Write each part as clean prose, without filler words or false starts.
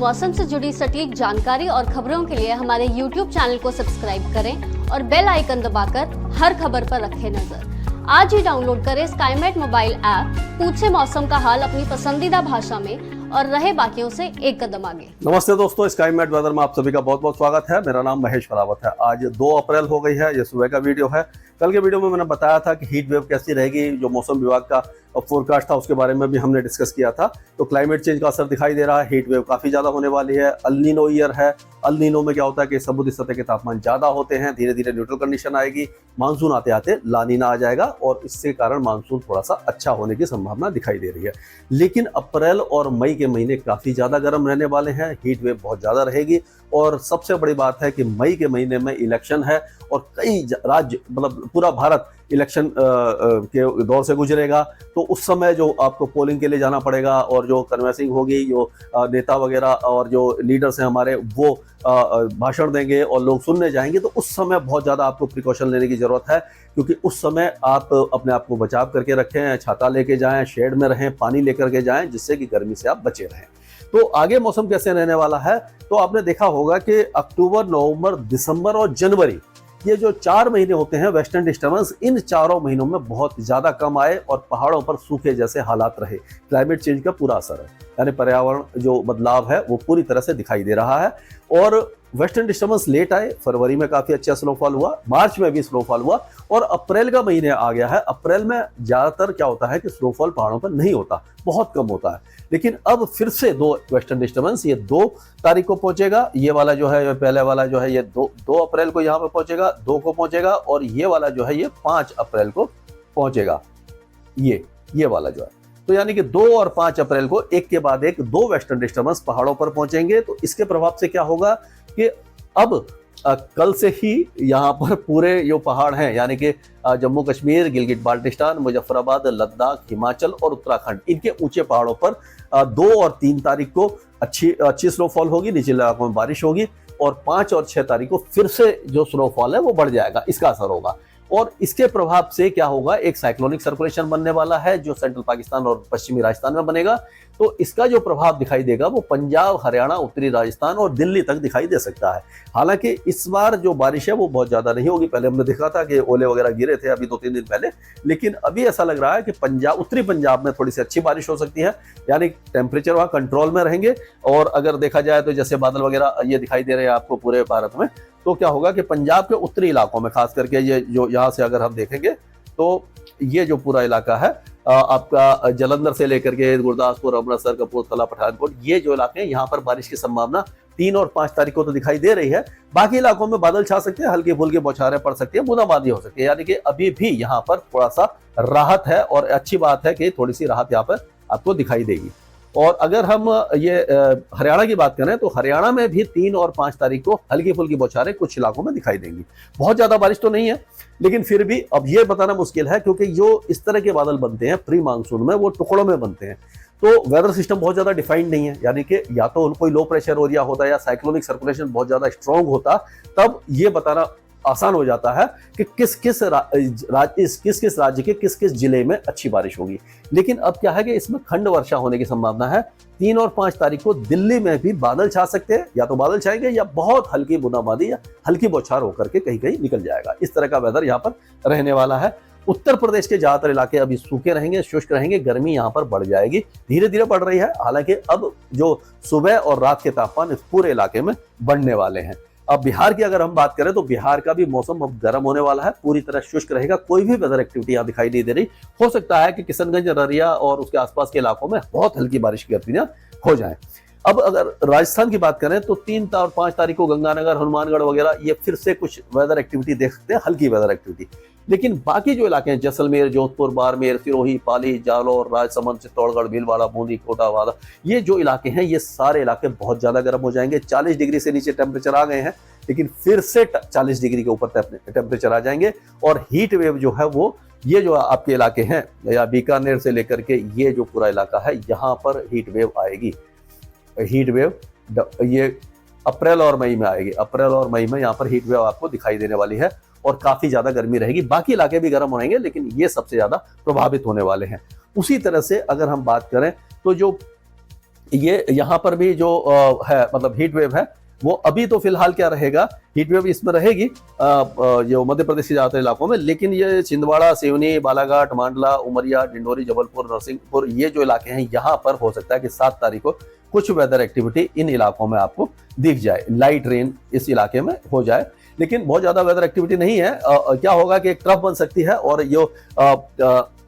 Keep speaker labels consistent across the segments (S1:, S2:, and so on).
S1: मौसम से जुड़ी सटीक जानकारी और खबरों के लिए हमारे YouTube चैनल को सब्सक्राइब करें और बेल आइकन दबाकर हर खबर पर रखें नजर। आज ही डाउनलोड करें स्काईमेट मोबाइल ऐप, पूछे मौसम का हाल अपनी पसंदीदा भाषा में और रहे बाकियों से एक कदम आगे।
S2: नमस्ते दोस्तों, स्काईमेट वेदर में आप सभी का बहुत बहुत स्वागत है। मेरा नाम महेश फरावत है। आज 2 अप्रैल हो गई है, ये सुबह का वीडियो है। कल के वीडियो में मैंने बताया था कि हीट वेव कैसी रहेगी, जो मौसम विभाग का फोरकास्ट था उसके बारे में भी हमने डिस्कस किया था। तो क्लाइमेट चेंज का असर दिखाई दे रहा है, हीट वेव काफी ज्यादा होने वाली है। अल नीनो ईयर है। अल नीनो में क्या होता है कि समुद्री सतह के तापमान ज्यादा होते हैं, धीरे धीरे न्यूट्रल कंडीशन आएगी, मानसून आते आते ला नीना आ जाएगा और इससे कारण मानसून थोड़ा सा अच्छा होने की संभावना दिखाई दे रही है। लेकिन अप्रैल और मई के महीने काफी ज्यादा गर्म रहने वाले हैं, हीट वेव बहुत ज्यादा रहेगी। और सबसे बड़ी बात है कि मई के महीने में इलेक्शन है और कई राज्य, मतलब पूरा भारत इलेक्शन के दौर से गुजरेगा। तो उस समय जो आपको पोलिंग के लिए जाना पड़ेगा और जो कन्वेंसिंग होगी, जो नेता वगैरह और जो लीडर्स हैं हमारे, वो भाषण देंगे और लोग सुनने जाएंगे। तो उस समय बहुत ज़्यादा आपको प्रिकॉशन लेने की ज़रूरत है, क्योंकि उस समय आप अपने आप को बचाव करके रखें, छाता लेके जाएं, शेड में रहें, पानी लेकर के जाएं, जिससे कि गर्मी से आप बचे रहें। तो आगे मौसम कैसे रहने वाला है, तो आपने देखा होगा कि अक्टूबर, नवंबर, दिसंबर और जनवरी, ये जो 4 महीने होते हैं वेस्टर्न डिस्टर्बेंस, इन चारों महीनों में बहुत ज्यादा कम आए और पहाड़ों पर सूखे जैसे हालात रहे। क्लाइमेट चेंज का पूरा असर है, यानी पर्यावरण जो बदलाव है वो पूरी तरह से दिखाई दे रहा है। और वेस्टर्न डिस्टर्बेंस लेट आए, फरवरी में काफी अच्छा स्नोफॉल हुआ, मार्च में भी स्नोफॉल हुआ और अप्रैल का महीने आ गया है। अप्रैल में ज्यादातर क्या होता है कि स्नोफॉल पहाड़ों पर नहीं होता, बहुत कम होता है। लेकिन अब फिर से 2 वेस्टर्न डिस्टर्बेंस, ये 2 तारीख को पहुंचेगा। ये वाला जो है, पहले वाला जो है, ये 2 अप्रैल को यहाँ पर पहुंचेगा, 2 को पहुंचेगा, और ये वाला जो है ये 5 अप्रैल को पहुंचेगा। ये वाला जो है, तो यानी कि 2 और 5 अप्रैल को एक के बाद एक 2 वेस्टर्न डिस्टर्बेंस पहाड़ों पर पहुंचेंगे। तो इसके प्रभाव से क्या होगा कि अब कल से ही यहाँ पर पूरे जो पहाड़ हैं, यानी कि जम्मू कश्मीर, गिलगित बाल्टिस्तान, मुजफ्फराबाद, लद्दाख, हिमाचल और उत्तराखंड, इनके ऊंचे पहाड़ों पर 2 और 3 तारीख को अच्छी स्नोफॉल होगी, निचले इलाकों में बारिश होगी, और 5 और 6 तारीख को फिर से जो स्नोफॉल है वो बढ़ जाएगा, इसका असर होगा। और इसके प्रभाव से क्या होगा, एक साइक्लोनिक सर्कुलेशन बनने वाला है जो सेंट्रल पाकिस्तान और पश्चिमी राजस्थान में बनेगा। तो इसका जो प्रभाव दिखाई देगा वो पंजाब, हरियाणा, उत्तरी राजस्थान और दिल्ली तक दिखाई दे सकता है। हालांकि इस बार जो बारिश है वो बहुत ज्यादा नहीं होगी। पहले हमने देखा था कि ओले वगैरह गिरे थे अभी 2-3 दिन पहले, लेकिन अभी ऐसा लग रहा है कि पंजाब, उत्तरी पंजाब में थोड़ी सी अच्छी बारिश हो सकती है, यानी टेम्परेचर वहाँ कंट्रोल में रहेंगे। और अगर देखा जाए तो जैसे बादल वगैरह ये दिखाई दे रहे हैं आपको पूरे भारत में, तो क्या होगा कि पंजाब के उत्तरी इलाकों में खास करके ये जो यहाँ से अगर हम देखेंगे तो ये जो पूरा इलाका है आपका जलंधर से लेकर के गुरदासपुर, अमृतसर, कपूरथला, पठानकोट, ये जो इलाके हैं यहाँ पर बारिश की संभावना 3 और 5 तारीख को तो दिखाई दे रही है। बाकी इलाकों में बादल छा सकते हैं, हल्की फुल्की बौछारें पड़ सकती है, बूंदाबांदी हो सकती है, यानी कि अभी भी यहाँ पर थोड़ा सा राहत है। और अच्छी बात है कि थोड़ी सी राहत यहाँ पर आपको दिखाई देगी। और अगर हम ये हरियाणा की बात करें तो हरियाणा में भी 3 और 5 तारीख को हल्की फुल्की बौछारें कुछ इलाकों में दिखाई देंगी। बहुत ज्यादा बारिश तो नहीं है, लेकिन फिर भी अब ये बताना मुश्किल है, क्योंकि जो इस तरह के बादल बनते हैं प्री मानसून में, वो टुकड़ों में बनते हैं। तो वेदर सिस्टम बहुत ज्यादा डिफाइंड नहीं है, यानी कि या तो कोई लो प्रेशर एरिया होता या साइक्लोनिक सर्कुलेशन बहुत ज्यादा स्ट्रॉन्ग होता, तब ये बताना आसान हो जाता है कि किस किस राज्य के किस किस जिले में अच्छी बारिश होगी। लेकिन अब क्या है कि इसमें खंड वर्षा होने की संभावना है। 3 और 5 तारीख को दिल्ली में भी बादल छा सकते हैं, या तो बादल छाएंगे या बहुत हल्की बूंदाबांदी या हल्की बौछार होकर के कहीं कहीं निकल जाएगा। इस तरह का वेदर यहाँ पर रहने वाला है। उत्तर प्रदेश के ज्यादातर इलाके अभी सूखे रहेंगे, शुष्क रहेंगे, गर्मी यहाँ पर बढ़ जाएगी, धीरे धीरे बढ़ रही है। हालांकि अब जो सुबह और रात के तापमान इस पूरे इलाके में बढ़ने वाले हैं। अब बिहार की अगर हम बात करें तो बिहार का भी मौसम अब गर्म होने वाला है, पूरी तरह शुष्क रहेगा, कोई भी वेदर एक्टिविटी यहाँ दिखाई नहीं दे रही। हो सकता है कि किशनगंज, अररिया और उसके आसपास के इलाकों में बहुत हल्की बारिश की गतिविधियां हो जाएं। अब अगर राजस्थान की बात करें तो 3 और 5 तारीख को गंगानगर, हनुमानगढ़ वगैरह ये फिर से कुछ वेदर एक्टिविटी देख सकते हैं, हल्की वेदर एक्टिविटी। लेकिन बाकी जो इलाके हैं, जैसलमेर, जोधपुर, बाड़मेर, सिरोही, पाली, जालौर, राजसमंद, चित्तौड़गढ़, भीलवाड़ा, बूंदी, कोटा, ये जो इलाके हैं ये सारे इलाके बहुत ज्यादा गर्म हो जाएंगे। 40 डिग्री से नीचे टेम्परेचर आ गए हैं, लेकिन फिर से 40 डिग्री के ऊपर टेम्परेचर आ जाएंगे। और हीट वेव जो है वो ये जो आपके इलाके हैं या बीकानेर से लेकर के ये जो पूरा इलाका है, यहाँ पर हीट वेव आएगी। हीट वेव ये अप्रैल और मई में आएगी। अप्रैल और मई में यहाँ पर हीट वेव आपको दिखाई देने वाली है और काफी ज्यादा गर्मी रहेगी। बाकी इलाके भी गर्म रहेंगे, लेकिन ये सबसे ज्यादा प्रभावित होने वाले हैं। उसी तरह से अगर हम बात करें तो जो ये यहाँ पर भी जो है मतलब हीट वेव है वो अभी तो फिलहाल क्या रहेगा, हीट वेव इसमें रहेगी जो मध्य प्रदेश के ज्यादातर इलाकों में, लेकिन ये छिंदवाड़ा, सिवनी, बालाघाट, मांडला, उमरिया, डिंडोरी, जबलपुर, नरसिंहपुर ये जो इलाके हैं यहाँ पर हो सकता है कि 7 तारीख को कुछ वेदर एक्टिविटी इन इलाकों में आपको दिख जाए, लाइट रेन इस इलाके में हो जाए, लेकिन बहुत ज्यादा वेदर एक्टिविटी नहीं है। क्या होगा कि एक ट्रफ बन सकती है और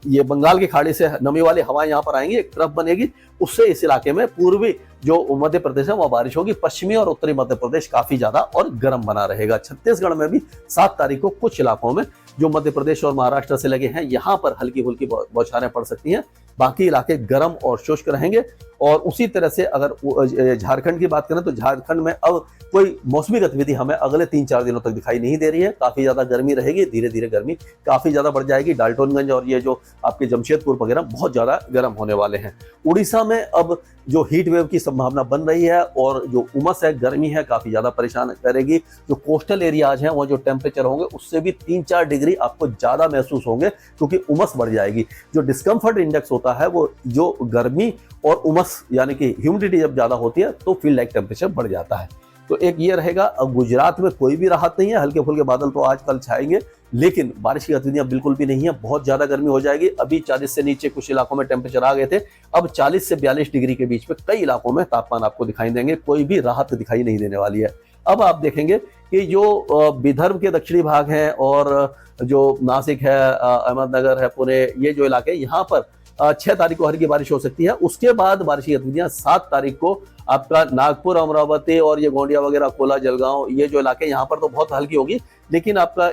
S2: ये बंगाल की खाड़ी से नमी वाली हवाएं यहाँ पर आएंगी, एक ट्रफ बनेगी, उससे इस इलाके में पूर्वी जो मध्य प्रदेश है वह बारिश होगी। पश्चिमी और उत्तरी मध्य प्रदेश काफी ज्यादा और गर्म बना रहेगा। छत्तीसगढ़ में भी 7 तारीख को कुछ इलाकों में जो मध्य प्रदेश और महाराष्ट्र से लगे हैं यहाँ पर हल्की फुल्की बौछारें पड़ सकती हैं, बाकी इलाके गर्म और शुष्क रहेंगे। और उसी तरह से अगर झारखंड की बात करें तो झारखंड में अब कोई मौसमी गतिविधि हमें अगले 3-4 दिनों तक दिखाई नहीं दे रही है। काफी ज्यादा गर्मी रहेगी, धीरे धीरे गर्मी काफी ज्यादा बढ़ जाएगी। डाल्टनगंज और ये जो आपके जमशेदपुर वगैरह बहुत ज्यादा गर्म होने वाले हैं। उड़ीसा में अब जो हीट वेव की संभावना बन रही है और जो उमस है, गर्मी है, काफी ज्यादा परेशान करेगी। जो कोस्टल एरियाज हैं वो जो टेम्परेचर होंगे उससे भी 3-4 डिग्री आपको ज्यादा महसूस होंगे क्योंकि उमस बढ़ जाएगी। जो डिस्कम्फर्ट इंडेक्स होता है वो जो गर्मी और उमस यानी कि ह्यूमिडिटी जब ज्यादा होती है तो फील लाइक टेम्परेचर बढ़ जाता है। तो एक ये रहेगा। अब गुजरात में कोई भी राहत नहीं है, हल्के फुल्के बादल तो आज कल छाएंगे लेकिन बारिश की गतिविधियां बिल्कुल भी नहीं है। बहुत ज्यादा गर्मी हो जाएगी। अभी 40 से नीचे कुछ इलाकों में टेम्परेचर आ गए थे, अब 40 से 42 डिग्री के बीच में कई इलाकों में तापमान आपको दिखाई देंगे। कोई भी राहत दिखाई नहीं देने वाली है। अब आप देखेंगे कि जो विदर्भ के दक्षिणी भाग हैं और जो नासिक है, अहमदनगर है, पुणे, ये जो इलाके यहाँ पर 6 तारीख को हल्की बारिश हो सकती है। उसके बाद बारिश की गतिविधियां 7 तारीख को आपका नागपुर, अमरावती और ये गोंडिया वगैरह, अकोला, जलगांव ये जो इलाके यहाँ पर तो बहुत हल्की होगी, लेकिन आपका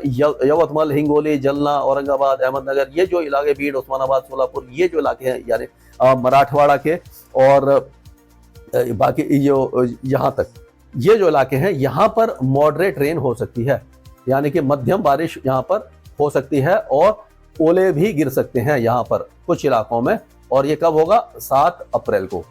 S2: यवतमाल, हिंगोली, जलना, औरंगाबाद, अहमदनगर ये जो इलाके, भीड़, उस्मानाबाद, सोलापुर ये जो इलाके हैं यानी मराठवाड़ा के और बाकी जो यहाँ तक ये जो इलाके हैं यहाँ पर मॉडरेट रेन हो सकती है, यानी कि मध्यम बारिश यहाँ पर हो सकती है और ओले भी गिर सकते हैं यहाँ पर कुछ इलाकों में। और ये कब होगा? 7 अप्रैल को।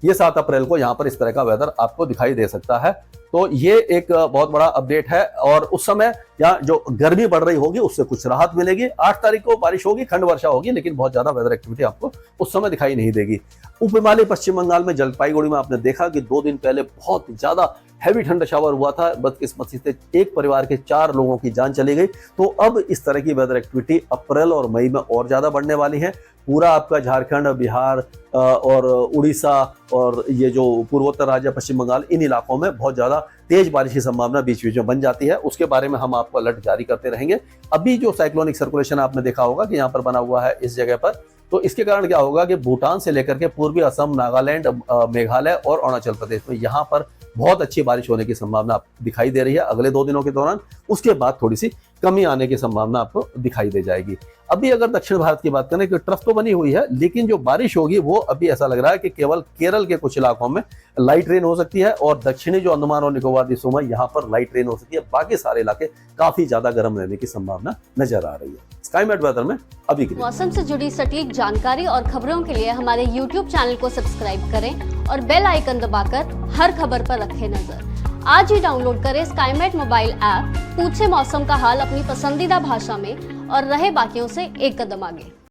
S2: ये 7 अप्रैल को यहाँ पर इस तरह का वेदर आपको दिखाई दे सकता है। तो ये एक बहुत बड़ा अपडेट है और उस समय यहाँ जो गर्मी बढ़ रही होगी उससे कुछ राहत मिलेगी। 8 तारीख को बारिश होगी, खंड वर्षा होगी, लेकिन बहुत ज्यादा वेदर एक्टिविटी आपको उस समय दिखाई नहीं देगी। उप हिमालय पश्चिम बंगाल में जलपाईगुड़ी में आपने देखा कि 2 दिन पहले बहुत ज्यादा हैवी ठंडा शावर हुआ था। बदकिस्मती से एक परिवार के 4 लोगों की जान चली गई। तो अब इस तरह की वेदर एक्टिविटी अप्रैल और मई में और ज्यादा बढ़ने वाली है। पूरा आपका झारखंड, बिहार और उड़ीसा और ये जो पूर्वोत्तर राज्य पश्चिम बंगाल, इन इलाकों में बहुत ज्यादा तेज बारिश की संभावना बीच बीच में बन जाती है। उसके बारे में हम आपको अलर्ट जारी करते रहेंगे। अभी जो साइक्लोनिक सर्कुलेशन आपने देखा होगा कि यहाँ पर बना हुआ है इस जगह पर, तो इसके कारण क्या होगा कि भूटान से लेकर के पूर्वी असम, नागालैंड, मेघालय और अरुणाचल प्रदेश में यहाँ पर बहुत अच्छी बारिश होने की संभावना दिखाई दे रही है अगले 2 दिनों के दौरान। उसके बाद थोड़ी सी कमी आने की संभावना आपको दिखाई दे जाएगी। अभी अगर दक्षिण भारत की बात करें कि ट्रफ तो बनी हुई है, लेकिन जो बारिश होगी वो अभी ऐसा लग रहा है कि केवल केरल के कुछ इलाकों में लाइट रेन हो सकती है और दक्षिणी जो अंडमान और निकोबार द्वीपों में यहाँ पर लाइट रेन हो सकती है। बाकी सारे इलाके काफी ज्यादा गर्म रहने की संभावना नजर आ रही है। स्काईमेट वेदर में अभी के लिए
S1: मौसम से जुड़ी सटीक जानकारी और खबरों के लिए हमारे YouTube चैनल को सब्सक्राइब करें और बेल आइकन दबाकर हर खबर पर रखें नजर। आज ही डाउनलोड करें स्काईमेट मोबाइल ऐप, पूछे मौसम का हाल अपनी पसंदीदा भाषा में और रहे बाकियों से एक कदम आगे।